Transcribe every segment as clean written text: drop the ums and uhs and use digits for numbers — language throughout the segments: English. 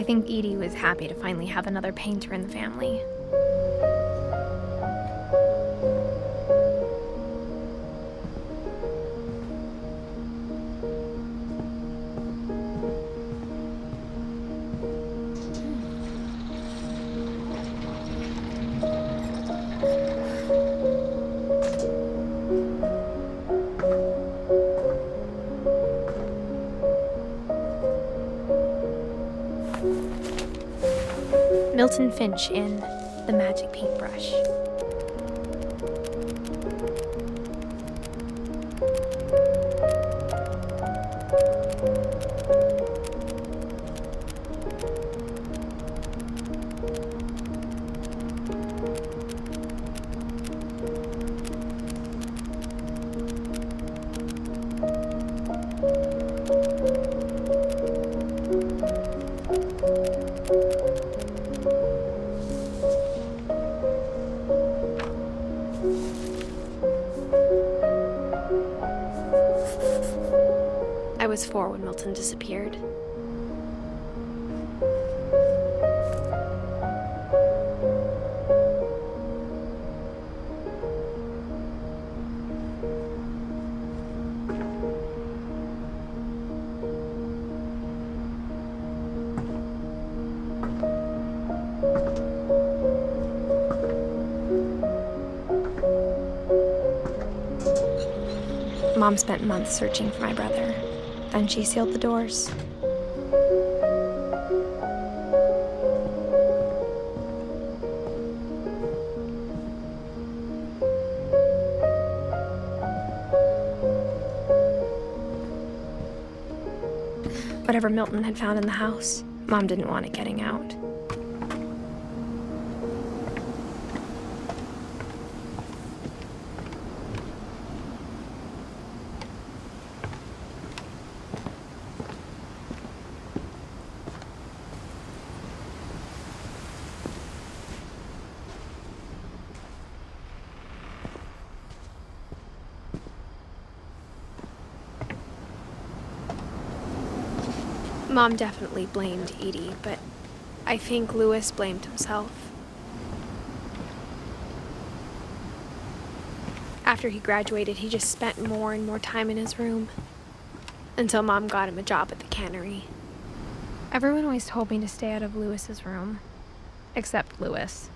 think Edie was happy to finally have another painter in the family. Milton Finch in The Magic Paintbrush. I was 4 when Milton disappeared. Mom spent months searching for my brother. Then she sealed the doors. Whatever Milton had found in the house, Mom didn't want it getting out. Mom definitely blamed Edie, but I think Louis blamed himself. After he graduated, he just spent more and more time in his room, until Mom got him a job at the cannery. Everyone always told me to stay out of Louis's room, except Louis.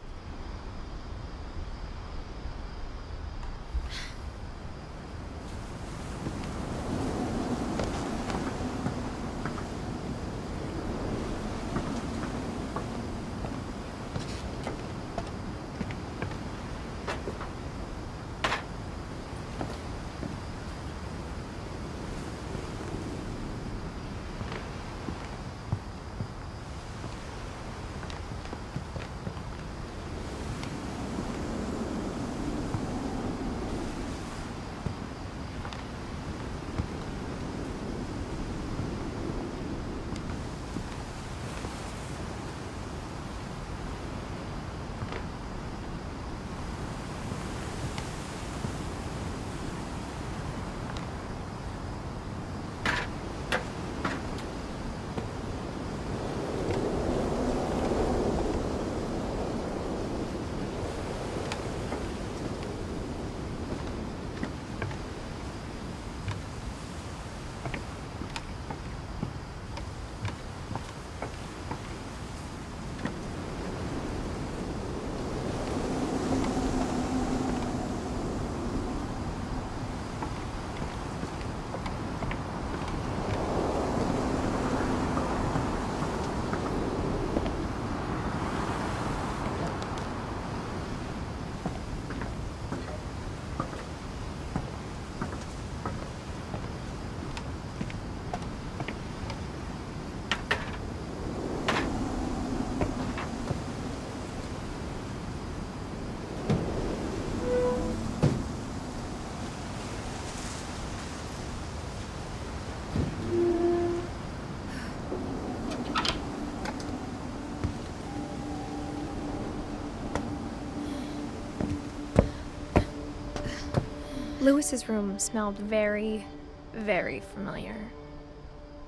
Louis's room smelled very, very familiar.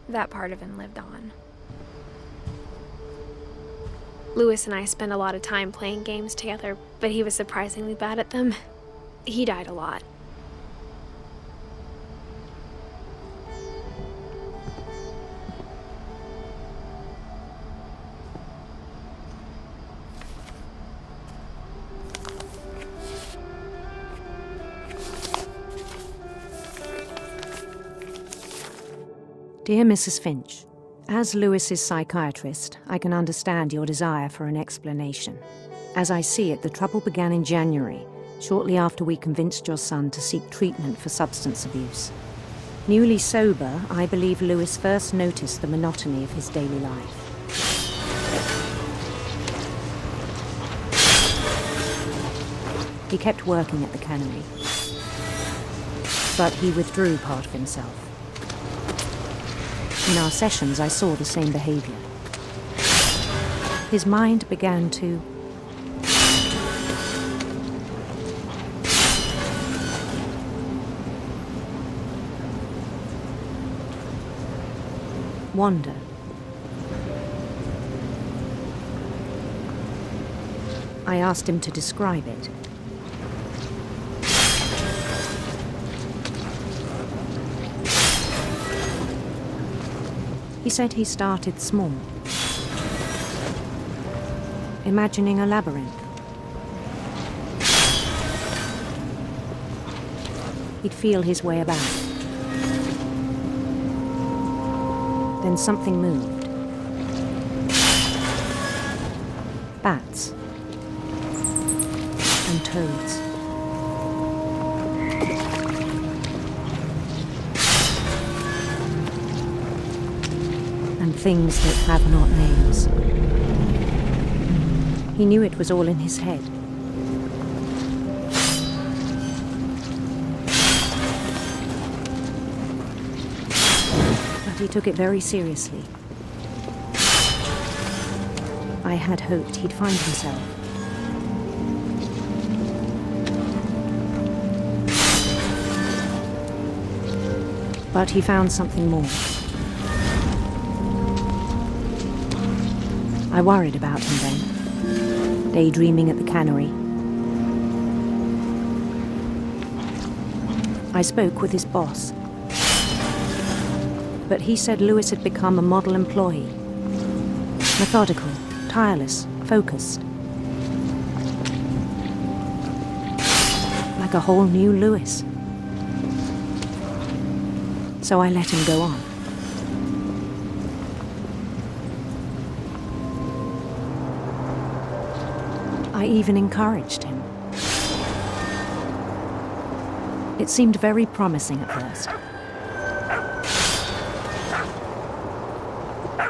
That part of him lived on. Lewis and I spent a lot of time playing games together, but he was surprisingly bad at them. He died a lot. Dear Mrs. Finch, as Lewis's psychiatrist, I can understand your desire for an explanation. As I see it, the trouble began in January, shortly after we convinced your son to seek treatment for substance abuse. Newly sober, I believe Lewis first noticed the monotony of his daily life. He kept working at the cannery, but he withdrew part of himself. In our sessions, I saw the same behavior. His mind began to wander. I asked him to describe it. He said he started small, imagining a labyrinth. He'd feel his way about. Then something moved. Bats and toads. And things that have not names. He knew it was all in his head. But he took it very seriously. I had hoped he'd find himself. But he found something more. I worried about him then, daydreaming at the cannery. I spoke with his boss, but he said Lewis had become a model employee. Methodical, tireless, focused. Like a whole new Lewis. So I let him go on. I even encouraged him. It seemed very promising at first.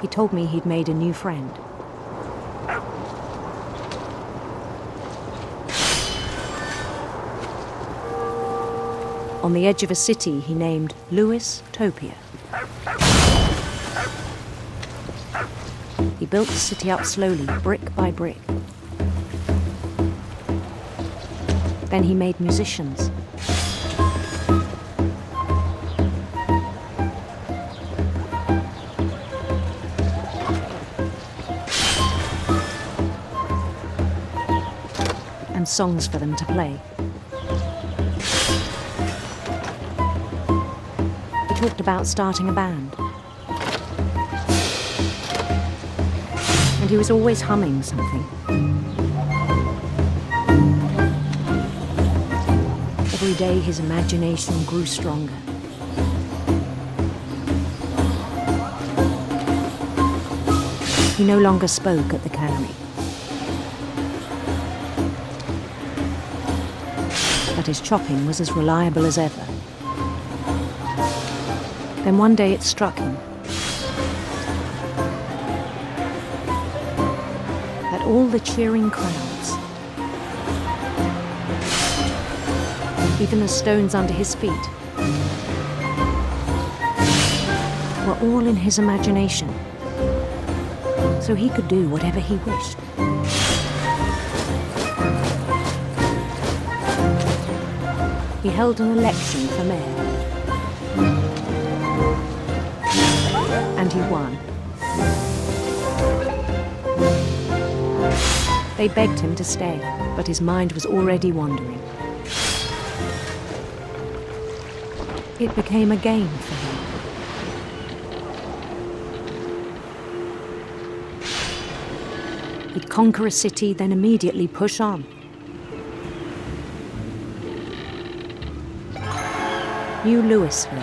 He told me he'd made a new friend. On the edge of a city he named Lewis-topia. He built the city up slowly, brick by brick. Then he made musicians. And songs for them to play. He talked about starting a band. And he was always humming something. Every day his imagination grew stronger. He no longer spoke at the cannery. But his chopping was as reliable as ever. Then one day it struck him that all the cheering crowds, even the stones under his feet, were all in his imagination, so he could do whatever he wished. He held an election for mayor, and he won. They begged him to stay, but his mind was already wandering. It became a game for him. He'd conquer a city, then immediately push on. New Louisville.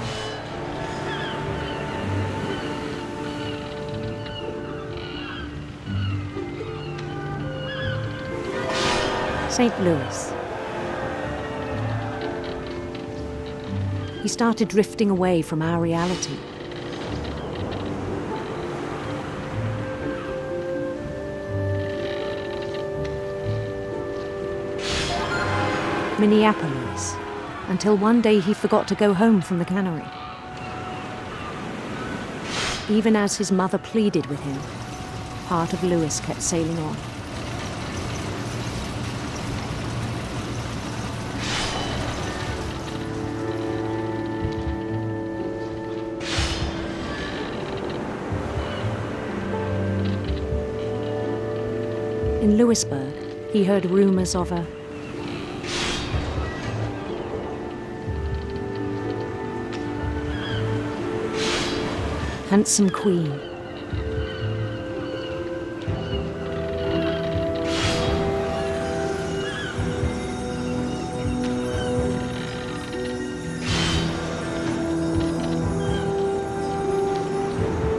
St. Louis. He started drifting away from our reality. Minneapolis, until one day he forgot to go home from the cannery. Even as his mother pleaded with him, part of Louis kept sailing on. In Louisburg, he heard rumors of a handsome queen.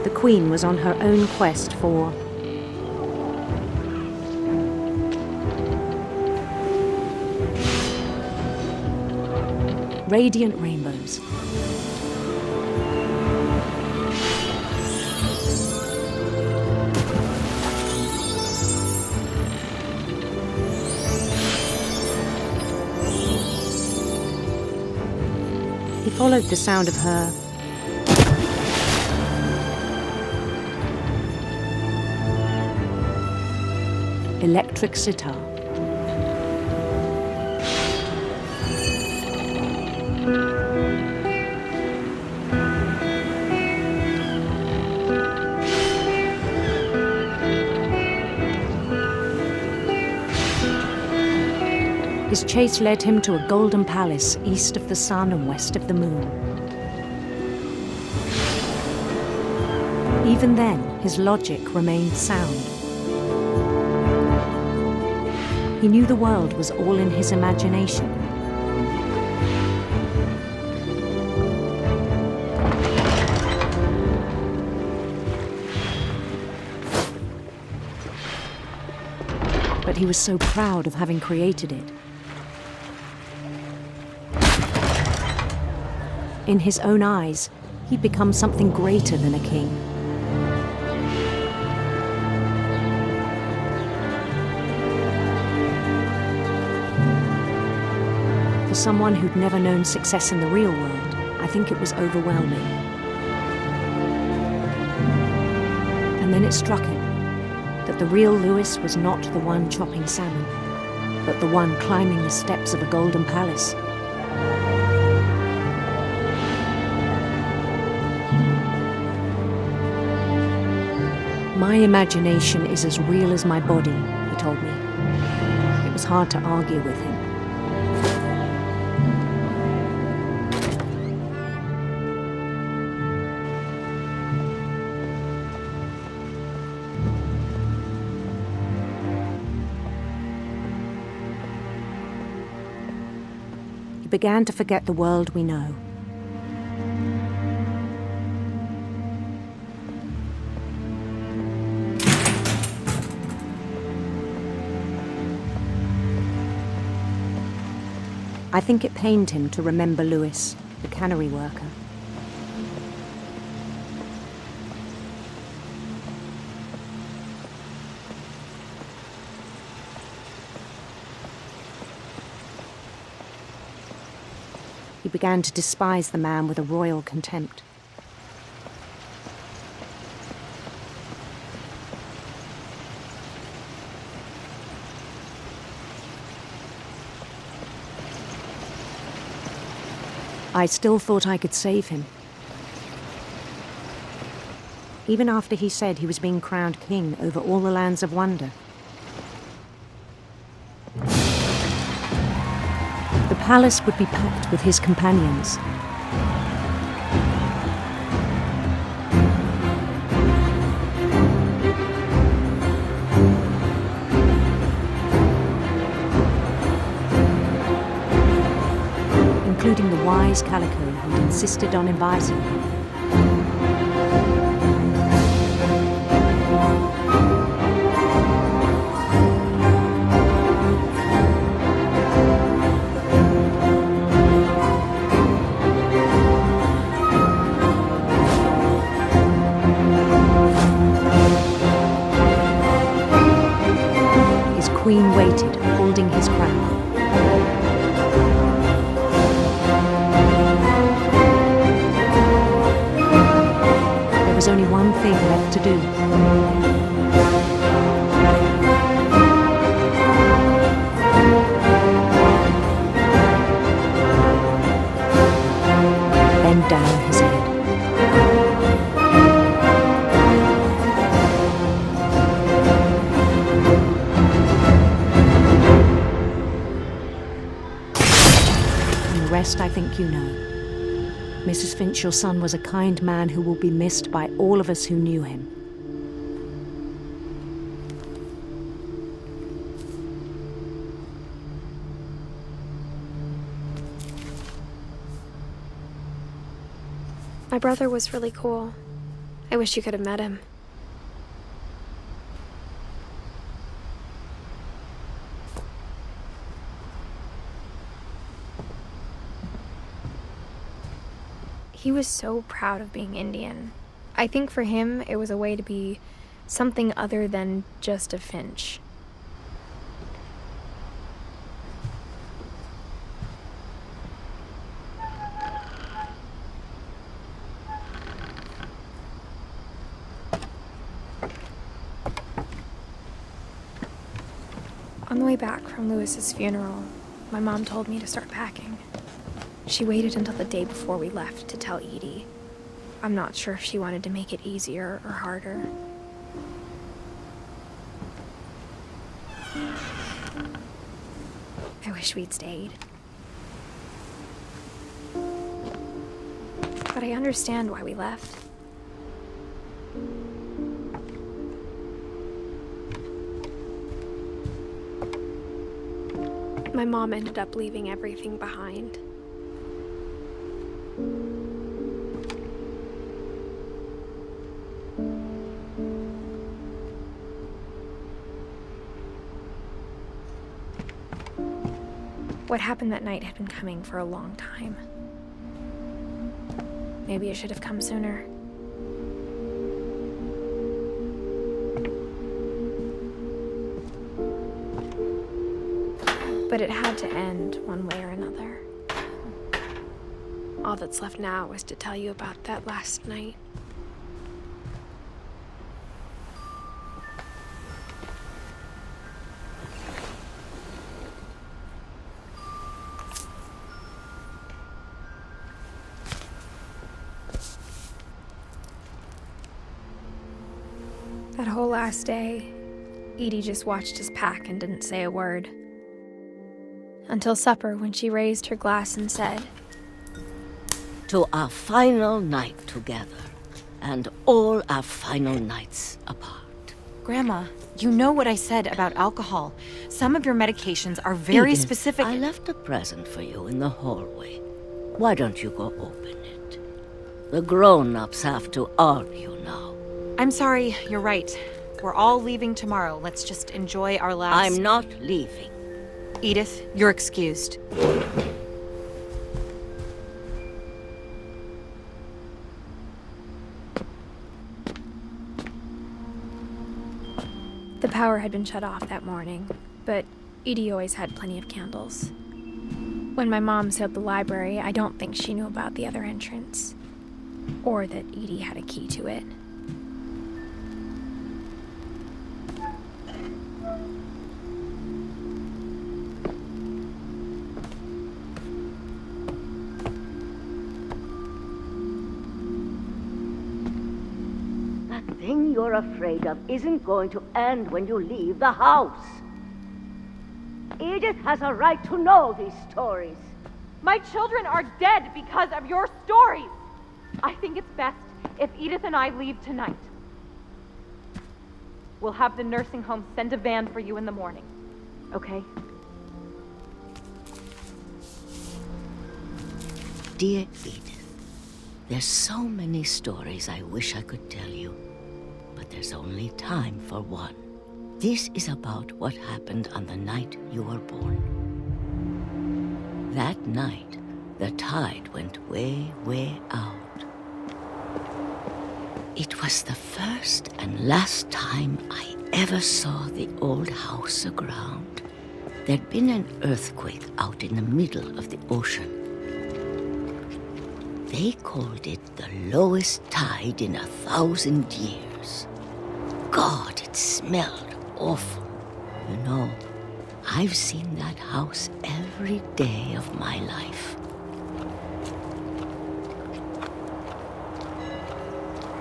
The queen was on her own quest for radiant rainbows. He followed the sound of her electric sitar. His chase led him to a golden palace east of the sun and west of the moon. Even then, his logic remained sound. He knew the world was all in his imagination. But he was so proud of having created it. In his own eyes, he'd become something greater than a king. For someone who'd never known success in the real world, I think it was overwhelming. And then it struck him that the real Louis was not the one chopping salmon, but the one climbing the steps of a golden palace. My imagination is as real as my body, he told me. It was hard to argue with him. He began to forget the world we know. I think it pained him to remember Louis, the cannery worker. He began to despise the man with a royal contempt. I still thought I could save him. Even after he said he was being crowned king over all the lands of wonder. palace would be packed with his companions. Including the wise Calico who'd insisted on inviting him. His queen waited, holding his crown. There was only one thing left to do. Bend down his head. And the rest I think you know. Mrs. Finch, your son was a kind man who will be missed by all of us who knew him. My brother was really cool. I wish you could have met him. He was so proud of being Indian. I think for him, it was a way to be something other than just a Finch. On the way back from Lewis's funeral, my mom told me to start packing. She waited until the day before we left to tell Edie. I'm not sure if she wanted to make it easier or harder. I wish we'd stayed. But I understand why we left. My mom ended up leaving everything behind. What happened that night had been coming for a long time. Maybe it should have come sooner. But it had to end one way or another. All that's left now is to tell you about that last night. That whole last day, Edie just watched us pack and didn't say a word. Until supper, when she raised her glass and said, "To our final night together, and all our final nights apart." Grandma, you know what I said about alcohol. Some of your medications are very Edith, specific. I left a present for you in the hallway. Why don't you go open it? The grown-ups have to argue now. I'm sorry, you're right. We're all leaving tomorrow. Let's just enjoy our last... I'm not leaving. Edith, you're excused. the power had been shut off that morning, but Edie always had plenty of candles. When my mom sealed the library, I don't think she knew about the other entrance, or that Edie had a key to it. That thing you're afraid of isn't going to end when you leave the house. Edith has a right to know these stories. My children are dead because of your stories. I think it's best if Edith and I leave tonight. We'll have the nursing home send a van for you in the morning, okay? Dear Edith, there's so many stories I wish I could tell you, but there's only time for one. This is about what happened on the night you were born. That night, the tide went way, way out. It was the first and last time I ever saw the old house aground. There'd been an earthquake out in the middle of the ocean. They called it the lowest tide in 1,000 years. God, it smelled awful. You know, I've seen that house every day of my life.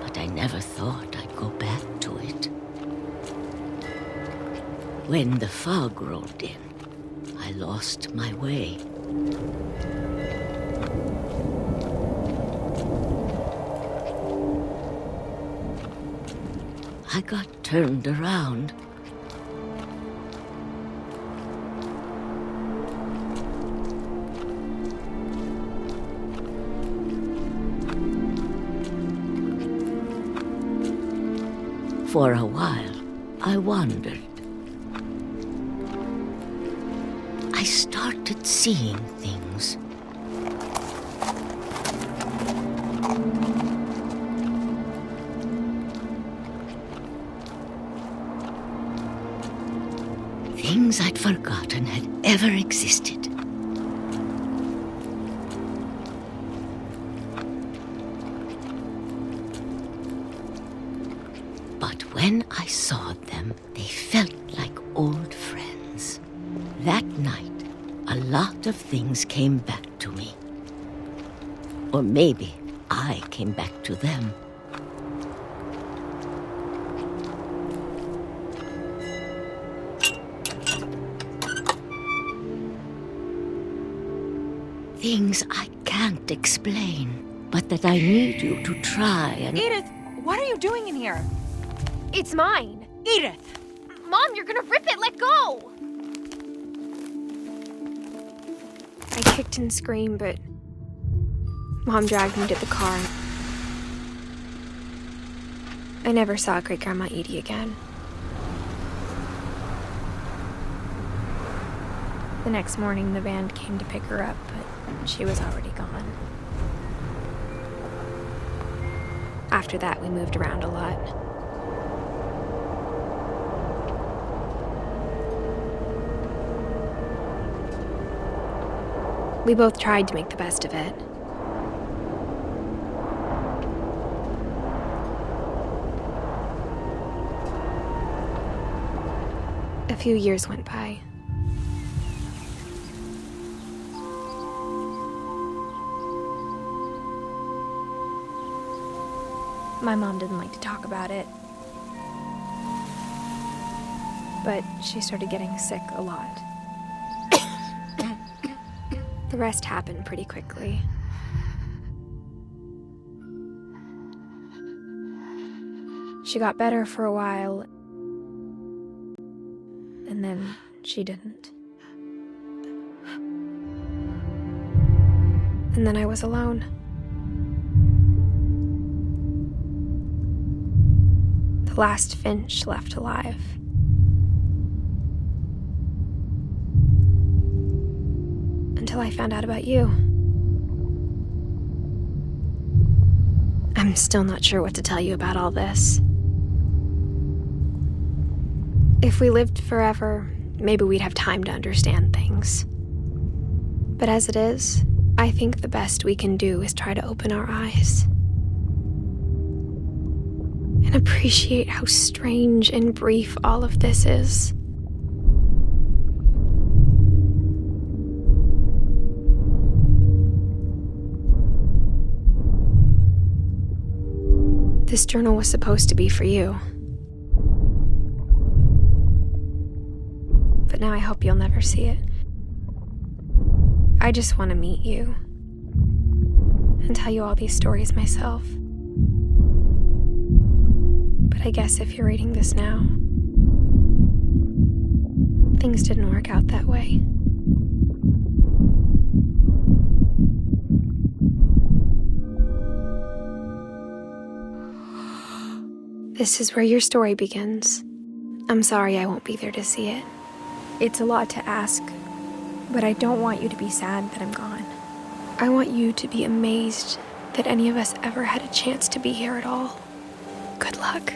But I never thought I'd go back to it. When the fog rolled in, I lost my way. I got turned around. For a while, I wandered. I started seeing things. Things I'd forgotten had ever existed. But when I saw them, they felt like old friends. That night, a lot of things came back to me. Or maybe I came back to them. Things I can't explain, but that I need you to try and... Edith, what are you doing in here? It's mine. Edith! Mom, you're gonna rip it! Let go! I kicked and screamed, but Mom dragged me to the car. I never saw Great-Grandma Edie again. The next morning, the van came to pick her up, but she was already gone. After that, we moved around a lot. We both tried to make the best of it. A few years went by. My mom didn't like to talk about it, but she started getting sick a lot. The rest happened pretty quickly. She got better for a while, and then she didn't. And then I was alone. The last Finch left alive. Until I found out about you. I'm still not sure what to tell you about all this. If we lived forever, maybe we'd have time to understand things. But as it is, I think the best we can do is try to open our eyes. And appreciate how strange and brief all of this is. This journal was supposed to be for you. But now I hope you'll never see it. I just want to meet you and tell you all these stories myself. But I guess if you're reading this now, things didn't work out that way. This is where your story begins. I'm sorry I won't be there to see it. It's a lot to ask, but I don't want you to be sad that I'm gone. I want you to be amazed that any of us ever had a chance to be here at all. Good luck.